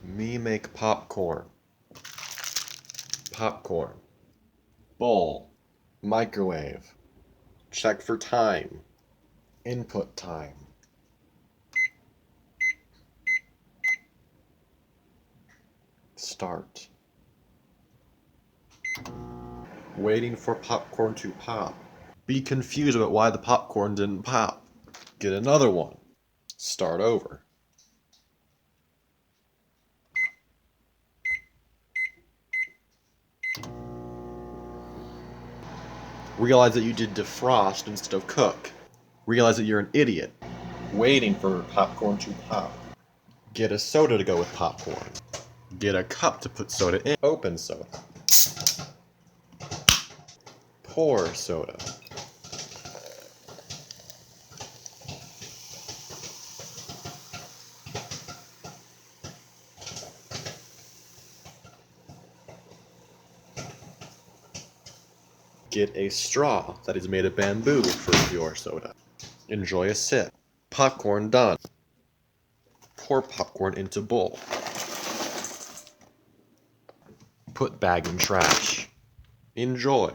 Me make popcorn. Popcorn. Bowl. Microwave. Check for time. Input time. Start. Waiting for popcorn to pop. Be confused about why the popcorn didn't pop. Get another one. Start over. Realize that you did defrost instead of cook. Realize that you're an idiot. Waiting for popcorn to pop. Get a soda to go with popcorn. Get a cup to put soda in. Open soda. Pour soda. Get a straw that is made of bamboo for your soda. Enjoy a sip. Popcorn done. Pour popcorn into bowl. Put bag in trash. Enjoy.